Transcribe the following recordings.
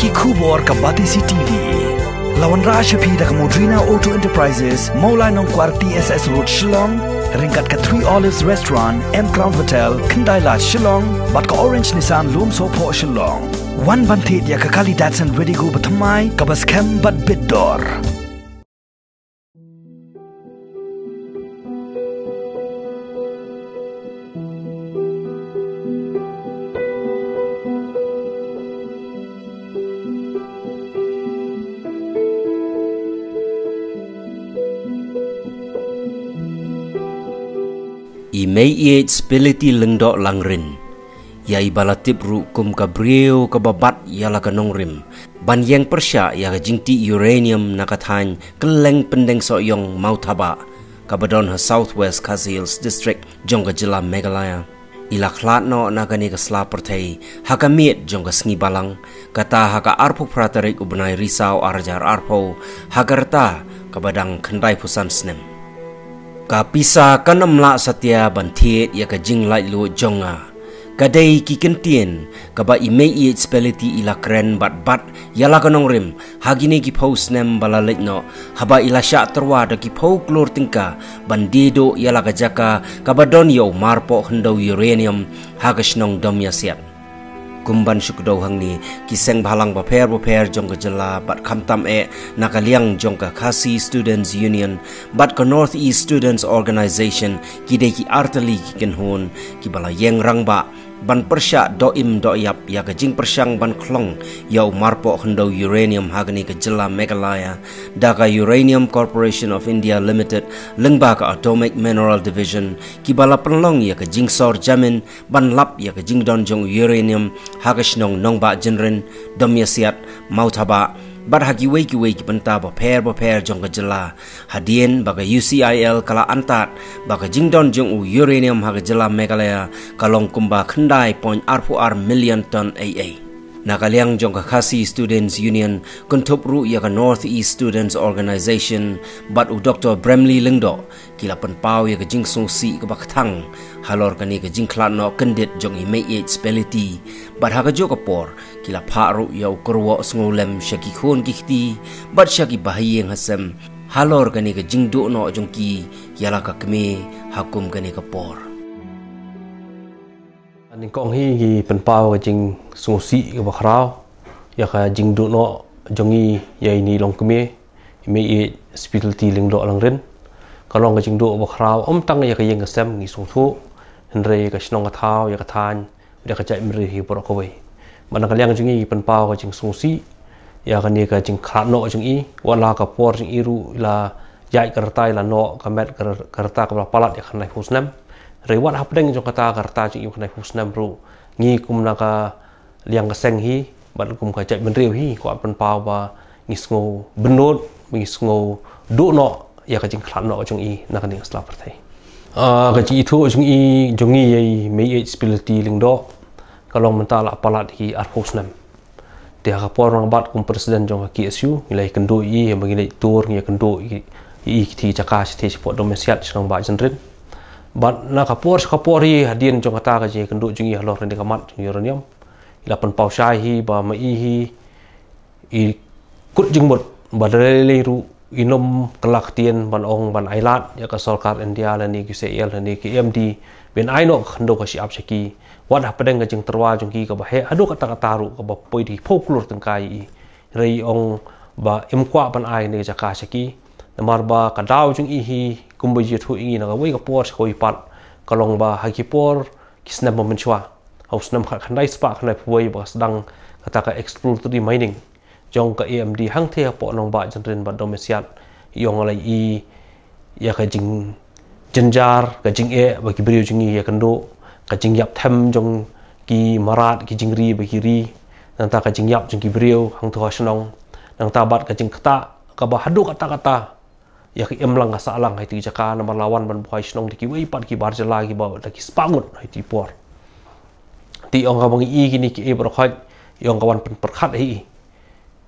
ki khubor ka Batisi TV. Lawan Rashapi da Modrina Auto Enterprises, Maulai Nongkwar TSS Road Shillong, ringkat ka 3 Olives Restaurant, M Crown Hotel, Kendaila Shillong, bat ka Orange Nissan Lumso Po Shillong. One bantit ya ka Kali Datsun Ready Go Batamai, ka bas kem bat Bidor. Meiieid Spelity lengdok langrin. Ya ibalatip ru kum kabriu kababat yala kanongrim. Ban Ïeng Pyrshah ya Jingtih Uranium nakathan keleng pendeng soyong mautaba. Kabadon ha Southwest Khazils District jong ka jila Meghalaya. Ila Khladnoh nakani ka slaperthei haka miet jong ka sngi balang kata haka arpo pratarik ubnai risau arjar arpo hagarta kabadang khandai pusan snem. Kapisa kanamla satya bantiet ya ka jinglai lu jonga kadai ki kentien kaba Meiieid Spelity ila kren bat yala kanongrim hagini ki post nem balaletno haba ila sya terwa da ki pau klor tingka bandido yala ka jaka kabadon yo marpo hendo uranium hagasnong domya siat kumban syukdo hangni kiseng balang baper jong ka jela bat khamtam nakaliang jong ka Khasi Students Union bat ka Northeast Students Organization kidai ki artali ki kenhon ki bala Ïeng Rangbah ban Pyrshah doim doyap ya ka jing persyang ban klong yau marpo hendo uranium hagani ka jela Meghalaya da ka Uranium Corporation of India Limited Rangbah ka Atomic Mineral Division ki bala penlong ya ka jingsor jamin ban lap ya ka jingdon jong uranium hagasnong nongba jenren domyasiat mautaba bar hagi wei ki benta baper jong ka jela hadien baga UCIL kala antat baga jingdon jong uranium haga jela Meghalaya kalong kumba khandai point arpu million ton AA nakaliang jong ka Khasi Students Union kuntup ru ya ka Northeast Students Organization bat u Dr. Bremley Lengdo kila penpau ya ka jingsung si ka bakthang halor kani ka jing Khladnoh kendit jong Meiieid Spelity bat haga jo kapor kila pharu ya ukurwo ngolem syaki khon kihti bat syaki bahiyeng hasem halor kani ka jing do no jong ki yala ka kme hakum kani kapor Anh con hi penpau ka jing sungsi ka bakrao ya ka jing do no jongi ya ini long keme Meiieid Spelity lingdo langren kalong ka jing do bakrao tang ya ka Ïeng ka sem ngi sungthu henre ka snong ka thau ya ka than ya ka jai mri hi por ko wei mana kaliang jongi penpau ka jing sungsi ya ka ni ka jing Khladnoh jongi wala ka por jing iru la jai kartai la no ka met karta ka palat ya khanai husnam rewat hapdeng jong kata karta jing yu khanai husnam ru ngi kum na ka liang ka seng hi bat kum ka jai menriu hi ko penpau ba ngisngo benot ngisngo do no ya ka jing Khladnoh jongi na ka ni slap perthai ka jing itu jongi yai Meiieid Spelity lingdo kalong mentala palat hi ar husnam dia ka por bat kum presiden jong ka KSU nilai kendo i yang bagi tur ngi kendo i ti jaka ti sport domesiat snong ba jenren bat na ka por hi hadien jong kata ka je kendo jungi halor ni kamat jong uranium ila penpau syai hi ba mai hi i kut jingmut badale ru inom kelak tien ban ong ban ailat ya ka sarkar India la ni KCL la ni KMD ben aino khando ka siap saki wad hapadeng ka jing terwa jong ki ka ba he adu kata ru ka ba poi di folklore tengkai rei ong ba imkwa ban ai ni jaka saki namar ba ka daw jong hi kumbu ji thu ingi na ka wei ka por khoi pat kalong ba haki por kisna moment chwa hausnam khandai spa khandai poi ba sedang kata ka exploratory mining jong ka AMD hang the po nong ba jenren ba domesiat yong lai i ya ka jing jenjar ka jing ba ki brio jingi ya kendo ka jing yap them jong ki marat ki jingri ba ki ri nang ta ka jing yap jong ki brio hang tho snong nang ta bat ka jing kata ka ba hadu kata ya ki emlang ka salang hai ti jaka na lawan ban bhai snong ki wei pat ki bar jala ki ba ki spangut hai ti por ti ong ka bang i ki ni ki e bro khat yong ka wan pen perkhat hi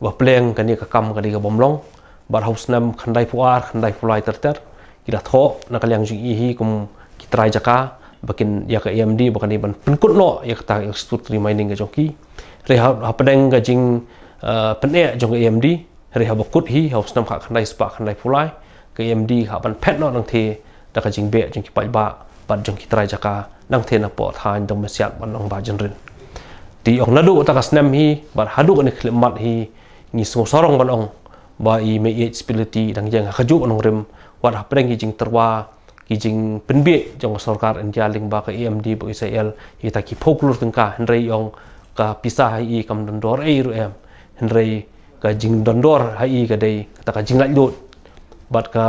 ba pleng ka ni ka kam ka ni ka bomlong bar hausnam khandai puar khandai pulai ter kila tho na kaliang jing i hi kum ki trai jaka bakin ya ka AMD bakan ni ban penkut no ya ka exploratory mining ka joki re ha pedeng ka jing penek jong AMD hari habakut hi haus nam kha khandai spa khandai pulai ke AMD kha ban phet no nang the da ka jing be jong ki pai ba ban jong ki trai jaka nang the na po thain dong masiat ban ong ba jenrin ti ong ladu ta kasnam hi bar hadu ni khlemat hi ni so sorong ban ong ba I Meiieid Spelity dang jang khaju onong rem wat hapreng ki jing terwa ki jing penbe jong sarkar India ling ba ka AMD ba Israel hi ta ki phoklur tengka henrei ong ka pisah hi kam dondor ru em henrei ka jing dondor hi ka dei ta ka jing lai dot bat ka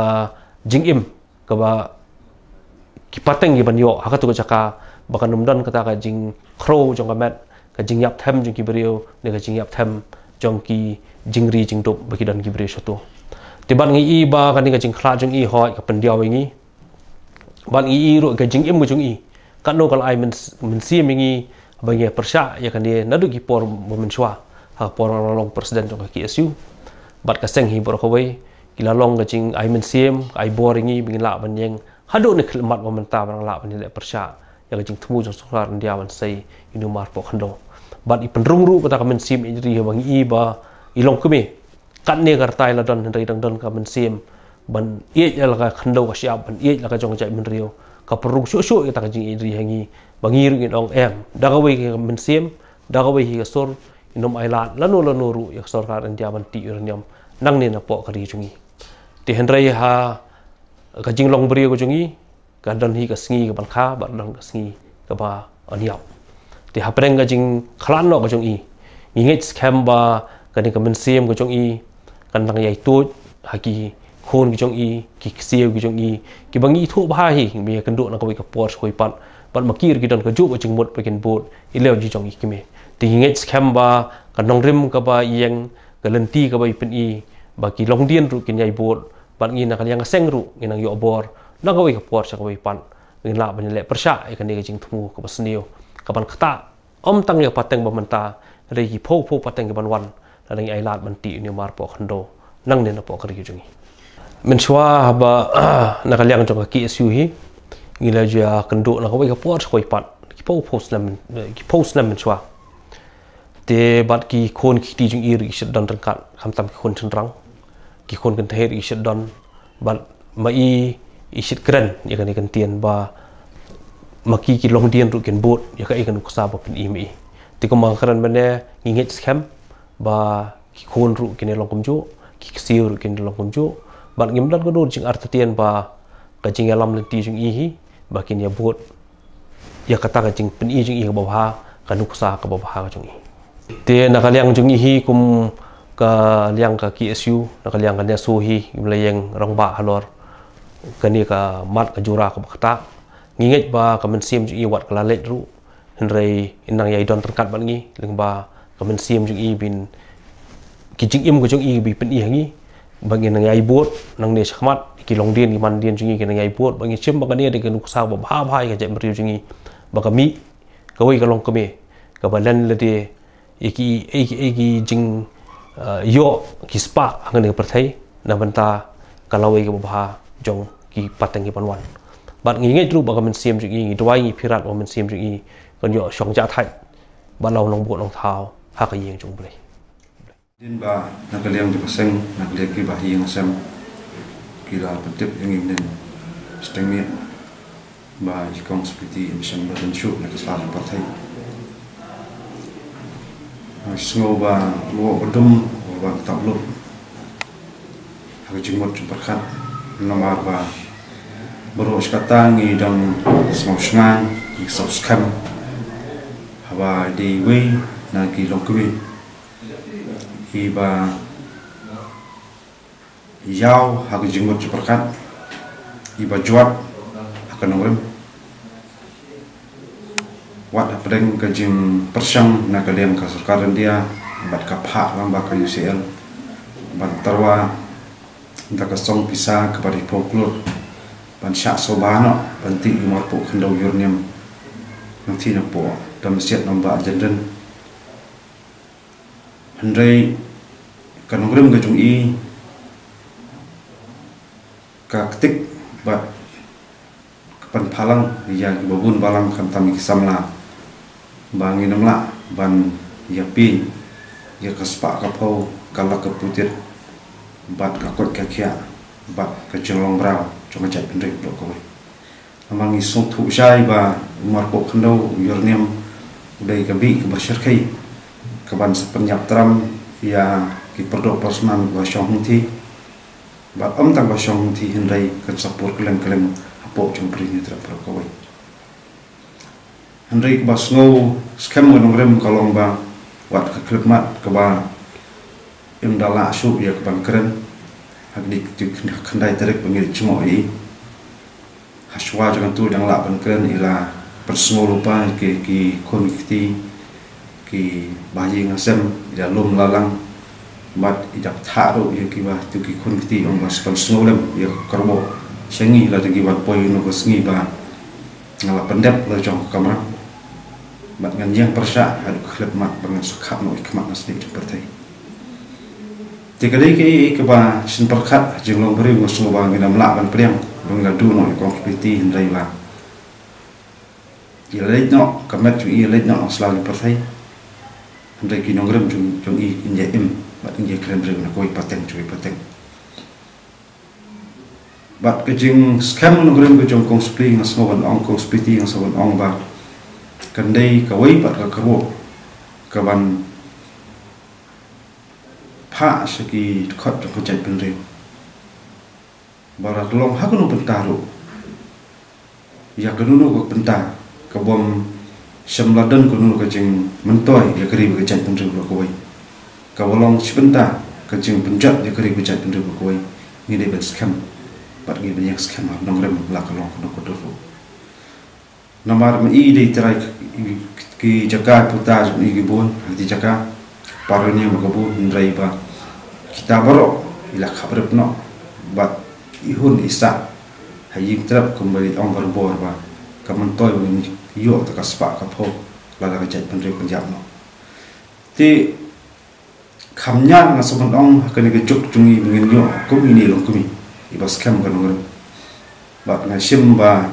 jing im ka ba ki pateng ki ban yo ha ka tu ka jaka ba ka num don ka ta ka jing khro jong ka met ka jing yap them jong ki brio ne ka jing yap them jong ki jing ri jing dop ba ki dan ki brio soto ti ban ngi I ba ka ni ka jing khla jong I hoi ka pen diaw ngi ban I ru ka jing im jong I kan no kal ai men si ngi ba ngi Pyrshah ya kan ni na du ki por mo men shwa ha por long presiden jong ki SU bat ka seng hi bor ko wei kila long ka jing ai men sim ai bor ngi bin la ban yeng hadu ni khilmat mo men ta ban la ban ni le Pyrshah ya ka jing thumu jong sukar India ban sei inu mar po khando bat I penrung ru ka ta ka men sim ri bang I ba I long kumi kan ne gar tai la don rei dang don ka men sim ban ye la ka khando ka siap ban ye la ka jong jai men rio ka perung shu shu ta ka jing ri hangi bangi ru ong em da ka wei ka men sim da ka wei ka sor inom ailat lanu ru ya sarkar India ban ti uranium nang ne na po ka ri jungi ti henrei ha ka jing long brio ko jungi ka don hi ka sngi ka ban kha ba dang ka sngi ka ba aniau ti ha preng ka jing Khladnoh ko jungi ngit scam ba ka ni ka men sim ko jungi kan dang yai tu ha ki khon ki jungi ki sieu ki jungi ki bangi thu ba hi mi kan do na ko ka por khoi pat ban makir ki don ka ju ko jing mot pa kin bot I leo ji jungi ki me ti ngit scam ba ka nong rim ka ba Ïeng ka lenti ka ba pen I ba ki long dien ru kin yai bot ban ngi na kan yang seng ru ngi nang yo bor na ka ka por sa ka ba pan ngi la ban le Pyrshah ka ni ka jing thu ka ba snio ka ban khata om tang ya pateng ba man ta re ki pho pateng ka ban wan la ngi ai lat ban ti ni mar po khando nang ne na po ka ri jungi men shwa ba na ka liang jong ka ki SU hi ngi la ja kan do na ka ba ka por khoi pat ki post na men shwa te bat ki khon ki ti jung I ri shit don kan kham tam ki khon chen rang ki khon kan the ri shit don bat ma I shit kren ya kan kan tien ba maki ki long dien ru ken bot ya ka I kan kusa ba pen I mi ti ko mang kran mane ngit scam ba ki khon ru ken long kum jo ki siu ru ken long kum jo bat ngim dan ko do jing art tien ba ka jing alam le ti jung I hi ba kin ya bot ya kata ka jing pen I jung I ka ba ha kan kusa ka ba ha ka jung I te nakaliang jung I hi kum ka liang ka ki SU nakaliang kan ya so hi Ïeng Rangbah halor kani ka mat ka jura ka bakta ngingej ba ka men sim jung I wat kala let ru henrei inang yai don terkat ban ngi ling ba ka men sim jung I bin ki jing im ko jung I bi pen I hangi bagi nang yai bot nang ne shakmat ki long dien ki man dien jung I ki nang yai bot bagi chim ba kani de kan kusa ba ba ka je mri jung I ba ka mi ka wei ka long ka me ka ba len le de eki jing yo ki spa angane perthai na banta kalawai ke bah jong ki pateng ki panwan bat ngi ngai tru ba men sim ji ngi dwai ngi phirat ba men sim ji kon yo shong ja thai ba law long bo long thao ha ka Ïeng jong ble din ba na ka liang de seng na ka ki ba Ïeng sam ki la patip ngi nen steng mi ba I kong Spelity mission ba den shu na ka sa parthai Sngo ba mo bedum ba tablo ha jing mot perkhat nomar ba bro skatang I dang smau sngan I subscribe ba di we na ki lokwi ki ba yao ha jing mot perkhat I ba juat akan nomrem wat apreng ka jing Pyrshah na ka liang ka sarkar India bat ka pha Rangbah ka UCL ban tarwa da ka song pisa ka bari folklore ban sha sobano ban ti mor po khando uranium nang thi na po dam siat namba jenren handrei ka nogrem ga jung I ka ktik bat pan phalang ya babun balang kan tam ki samla bangi namla ban yapi ya kaspa kapau kalak keputir bat kakot kakia bat kejelong brau cuma cai pendek blok kau amangi sotu jai ba umar pok Khladnoh Uranium udai kabi ke bersyarkai keban sepenyap tram ya ki perdok pasman ba Jingtih bat tang ba Jingtih hindai kan sapur keleng apok jong brini terap kau hindai ba snow scam ngrem kalong ba wat keklekmat keba imdala asu ya keban keren hagdi khandai tarik pengir cemoi haswa jangan tu yang lak ban keren ila persmo lupa ki komiti ki bayi ngasem ila lom lalang bat idap tharu ya ki ba tu ki komiti ong mas persmo lem ya karbo sengi la degi wat poi no sengi ba ngala pendep la jong kamera bat ngan Ïeng Pyrshah ada Khladnoh dengan sukhap no ikmat nasni seperti tikadai ke ba sin perkhat jinglong beri ngosong ba ngina mlak ban priang bangla du no kompeti hindai ba ilai no kamet ju ilai no aslawi pertai hindai ki nongrem jung I inje im bat inje kren beri na koi pateng bat ke jing scam nongrem ke jong kong spli ngasoban ong kong spiti ngasoban ong ba kandai kawai pat ka karo kaban pha saki khot ko chai penre barak long hakunu pentaro ya kanunu ko penta kabom semladan kunu ka jing mentoy ya kari ba chai penre ko wai kawalong sipenta ka jing penjat ya kari ba chai penre ko wai ni de ben scam pat ni banyak scam nongrem la kalong ko do namar Meiieid terai ki jaka putas ni gibon di jaka paroni magabu ndrai ba kita baro ila khabar no bat ihun isa haying trap kembali ong barbor ba kamantoy ni yo ta kaspa ka pho la la jai pandre punjab no ti khamnya na soban ong kani ke juk jungi ngin yo ko ni long kumi ibas kam kan ngor ba na sim ba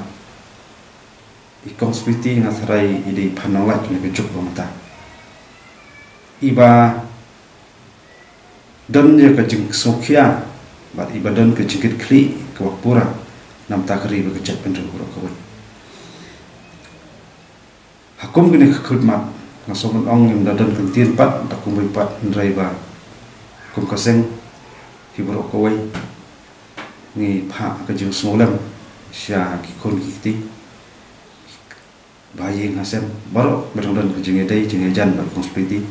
ikong spiti ngasarai ide panolak ni kejuk bamta iba dan ya kejing sokia bat iba dan kejingit kli ke wapura nam takri be kecet pendro ko ko hakum gini kekhudmat ngasomen ong yang dadan kentin pat takum be pat ndrai ba kum kaseng hibro ko wai ni pha kejing smolam sya ki kon kiti bayi ngasem baru berdan ke jengedai jengejan bar konspiti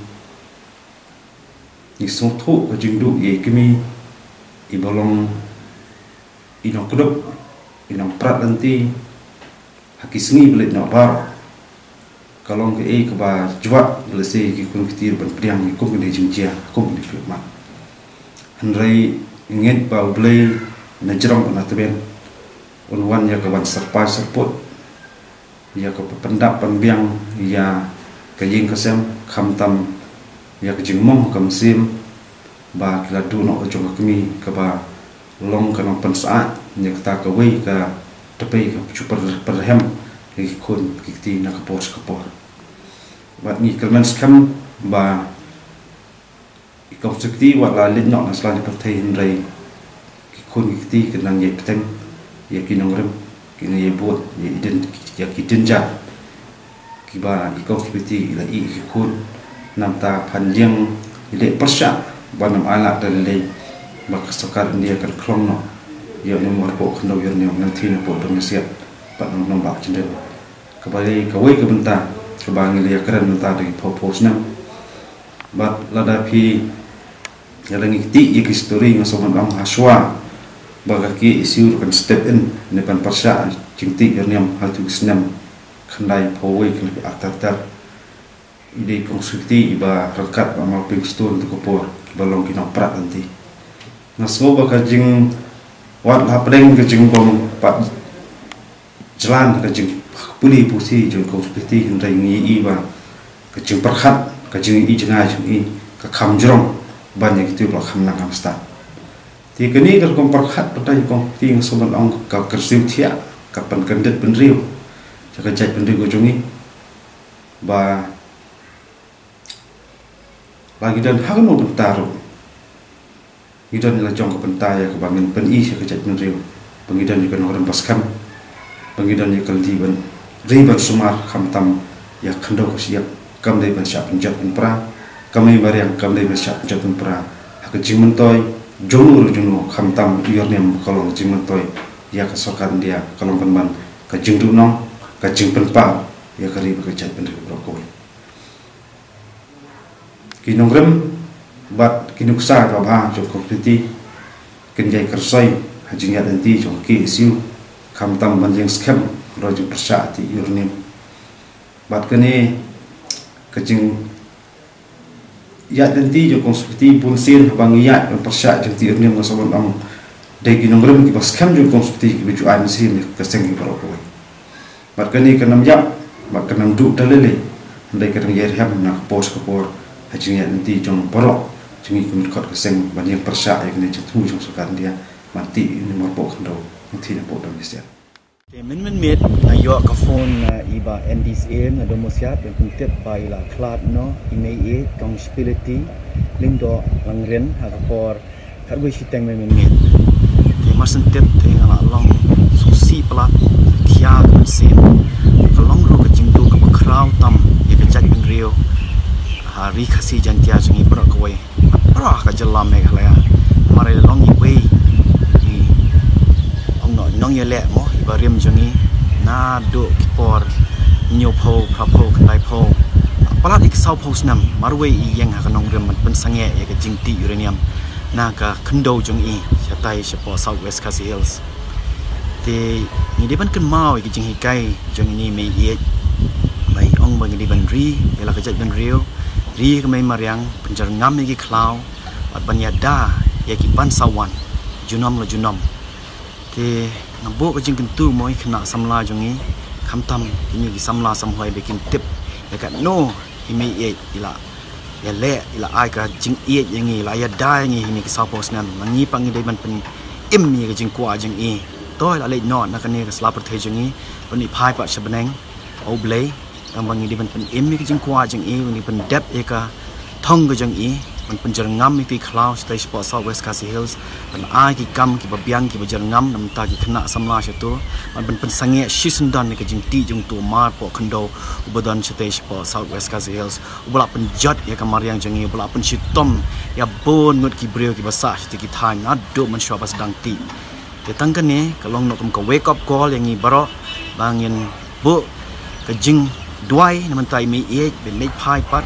ni sotu ke jingdu ye kimi ibolong inok kudup inok prat nanti hakisngi belit nak bar kalong ke ke ba juat lese ki kun kitir ban priang ni kum ni jingjia kum ni firma handrai inget ba blai najrong na teben unwan ya ke ban serpa serput ya ke pendap pembiang ya ke Ïeng kasem khamtam ya ke jingmong kamsim ba kladu no jong kami ke ba long kanong pensaat nya kita ke wei ka tepai ke super perhem ki kun kiti na kapor bat ni kelman skam ba ikong sekti wat la lin no na slan pertai hindrai ki kun kiti kenang ye peteng ya kinongrem kini ye buat ye ident ya kitinja kiba ikau seperti ila I kun namta panjang ile Pyrshah banam ala dalai bak sokar dia kan Khladnoh ya ni mor po Khladnoh Uranium nanti na po domesiat pat nom bak jenden kembali kawai ke benta kebangi dia keren benta dari popos nam bat lada pi ya langi ti ye history ngasoman am haswa bagaki isu kan step in ne pan Pyrshah Jingtih Uranium hatu senam khandai phoi kan atar ide konstrukti iba rangkat amal pingston tu kopor balong kina prat nanti nasmo baka jing wat la pleng ke jing bom pat jalan ke jing puli pusi jing konstrukti hindai ngi iba ke jing perkhat ke jing I jengai jing I ke kham jrong banyak itu blok kham nang hamsta ti kini ker kom perkhat patai kom ting soban ong ka kersim thia kapan kendet penriu jaga jai penriu gojungi ba lagi dan hang no bentaru gidan la jong bentaya ke bangin pen I ke jat menriu pengidan juga orang paskam pengidan ya kaldiban riban sumar khamtam ya khando ko siap kam dai ban siap penjat penpra kamai bariang kam dai ban siap penjat penpra hak jingmentoy jonur junu khamtam Uranium kolong jingmentoy ya kesokan dia kolong penban ka jingdu nong ka jing penpa ya kari ba jat penriu brokoi kinongrem bat kinuksa ka ba jong community kinjai kersai hajingat nanti jong ki siu khamtam banjing scam roju Pyrshah ti Uranium bat kene kajing ya nanti jong community punsin bang ya Pyrshah jong ti Uranium ngasobon am dai kinongrem ki bas scam jong community ki bijuan sim ka sengi barokoi bat kene kanam ya bat kanam du dalele ndai kadang yer ham nak pos kapor hajingat nanti jong borok jungi kumit kot keseng banjing Pyrshah ya kena jatuh jong sukan dia mati ini merbok kendo nanti nak bodam disian. Min met na yo ka phone na iba NDS na domosiat yang kuntip bai la Khladnoh Meiieid kong Spelity lindo langren ha por karwe siteng min met. Te masen tip te ngala long susi plat kia kan sem kalong ro ka jingtu ka bakrau tam ya ka jat bin rio hari khasi jantia jungi pro koi rah ka jalam me khala mare long yi wei i ong no nong ye le mo ibariam jungi na do kipor nyo pho prapo kandai pho palat ik sau pho snam marwe Ïeng ha kanong rem pen sange ye ka Jingtih Uranium na ka khndo jungi chatai chapo South West Khasi Hills te ni de ban kan mau ki jing hikai jungi ni Meiieid mai ong bang di ban ri yela ka jat ban rio ri kemai mariang penjar ngam lagi klau at banyada ya ki ban sawan junom la junom te nabo ka jing kentu moi kena samla jongi khamtam ini ki samla samhoi bekin tip ya ka no Meiieid ila ya le ila ai ka jing iet yangi la ya da yangi ini ki sapos nan mangi pangi dai ban pen im ni ka jing kwa jing e toy la le no na ka ne ka slap the jongi oni phai pa shabaneng oblay kambang ini pen im ni jing kwa jing e ni pen dep e ka thong ga jing e pen jar ngam ni ti khlau stai spot South West Khasi Hills pen ai ki kam ki babiang ki bajar ngam nam ta ki khna samla satu pen sange shisundon ni ka jing ti jung tu mar po khndo ubadon stai spot South West Khasi Hills ubala pen jat ya ka mariang jing e ubala pen shitom ya bon ngut ki breu ki basah ti ki than ado man shwa bas dang ti te tangkan ni kalong no ka wake up call yang i baro bangin bu ka jing Duai naman tayo Meiieid ben make pie pat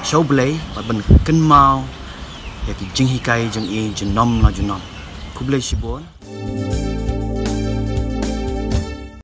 show blay pat ban ken mau ya ki jing hikai jing e jinom la junom kublay shibon